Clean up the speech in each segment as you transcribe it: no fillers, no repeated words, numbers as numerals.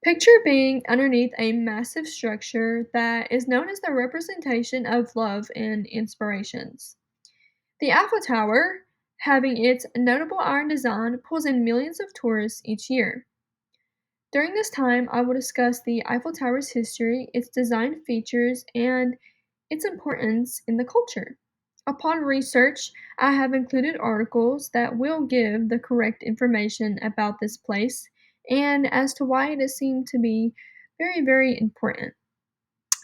Picture being underneath a massive structure that is known as the representation of love and inspirations. The Eiffel Tower, having its notable iron design, pulls in millions of tourists each year. During this time, I will discuss the Eiffel Tower's history, its design features, and its importance in the culture. Upon research, I have included articles that will give the correct information about this place and as to why it is seen to be very, very important.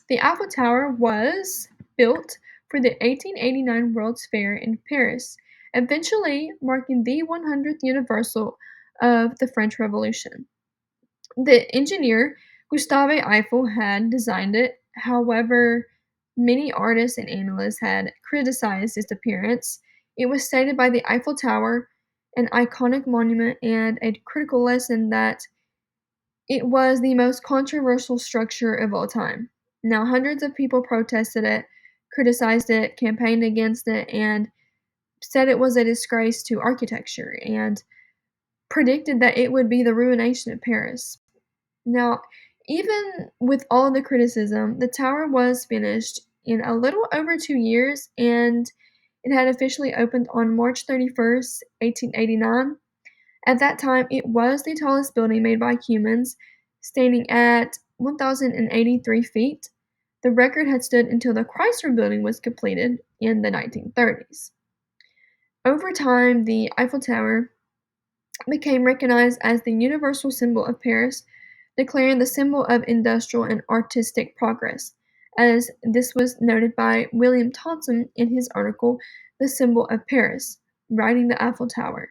The Eiffel Tower was built for the 1889 World's Fair in Paris, eventually marking the 100th anniversary of the French Revolution. The engineer, Gustave Eiffel, had designed it. However, many artists and analysts had criticized its appearance. It was stated by the Eiffel Tower, an iconic monument and a critical lesson, that it was the most controversial structure of all time. Now, hundreds of people protested it, criticized it, campaigned against it, and said it was a disgrace to architecture and predicted that it would be the ruination of Paris. Now, even with all the criticism, the tower was finished in a little over 2 years, and it had officially opened on March 31st, 1889. At that time, it was the tallest building made by humans, standing at 1,083 feet. The record had stood until the Chrysler Building was completed in the 1930s. Over time, the Eiffel Tower became recognized as the universal symbol of Paris, declaring the symbol of industrial and artistic progress, as this was noted by William Thomson in his article, The Symbol of Paris, writing the Eiffel Tower.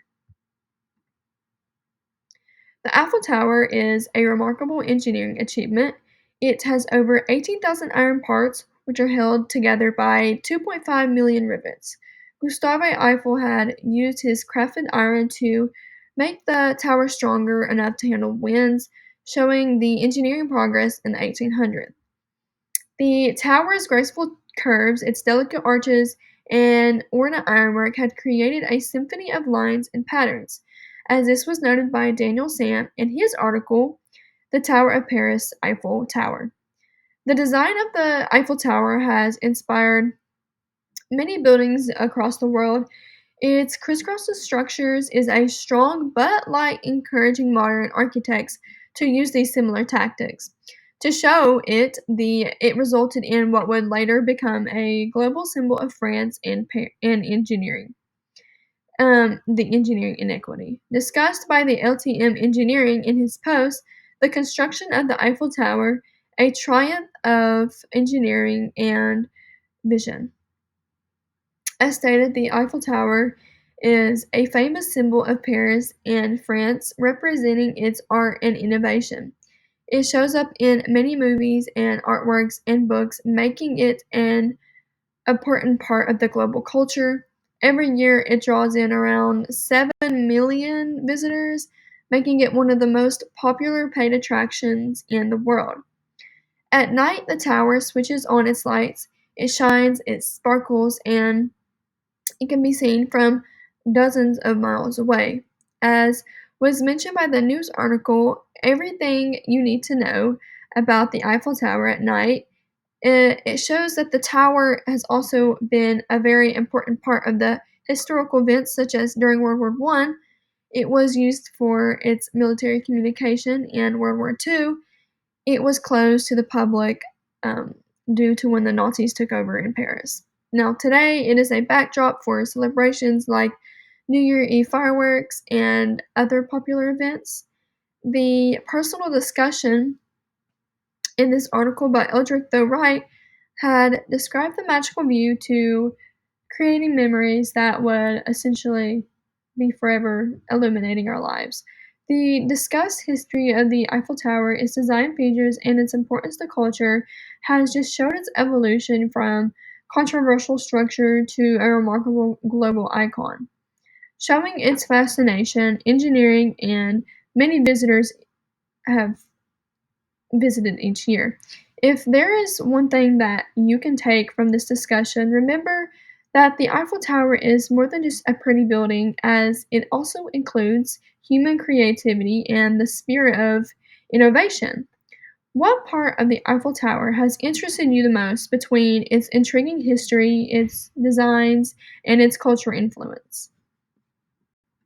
The Eiffel Tower is a remarkable engineering achievement. It has over 18,000 iron parts, which are held together by 2.5 million rivets. Gustave Eiffel had used his crafted iron to make the tower stronger enough to handle winds, showing the engineering progress in the 1800s. The tower's graceful curves, its delicate arches, and ornate ironwork had created a symphony of lines and patterns, as this was noted by Daniel Sam in his article, The Tower of Paris Eiffel Tower. The design of the Eiffel Tower has inspired many buildings across the world. Its crisscross structures is a strong but light, encouraging modern architects to use these similar tactics. To show it resulted in what would later become a global symbol of France and engineering. The engineering inequity. Discussed by the LTM Engineering in his post, The Construction of the Eiffel Tower, a triumph of engineering and vision. As stated, the Eiffel Tower is a famous symbol of Paris and France, representing its art and innovation. It shows up in many movies and artworks and books, making it an important part of the global culture. Every year, it draws in around 7 million visitors, making it one of the most popular paid attractions in the world. At night, the tower switches on its lights, it shines, it sparkles, and it can be seen from dozens of miles away. As was mentioned by the news article, everything you need to know about the Eiffel Tower at night. It shows that the tower has also been a very important part of the historical events, such as during World War One. It was used for its military communication, and World War Two, it was closed to the public um, due to when the Nazis took over in Paris. Now, today it is a backdrop for celebrations like New Year Eve fireworks and other popular events. The personal discussion in this article by Eldrick Though Wright had described the magical view to creating memories that would essentially be forever illuminating our lives. The discussed history of the Eiffel Tower, its design features, and its importance to culture has just showed its evolution from controversial structure to a remarkable global icon. Showing its fascination, engineering, and many visitors have visited each year. If there is one thing that you can take from this discussion, remember that the Eiffel Tower is more than just a pretty building, as it also includes human creativity and the spirit of innovation. What part of the Eiffel Tower has interested you the most between its intriguing history, its designs, and its cultural influence?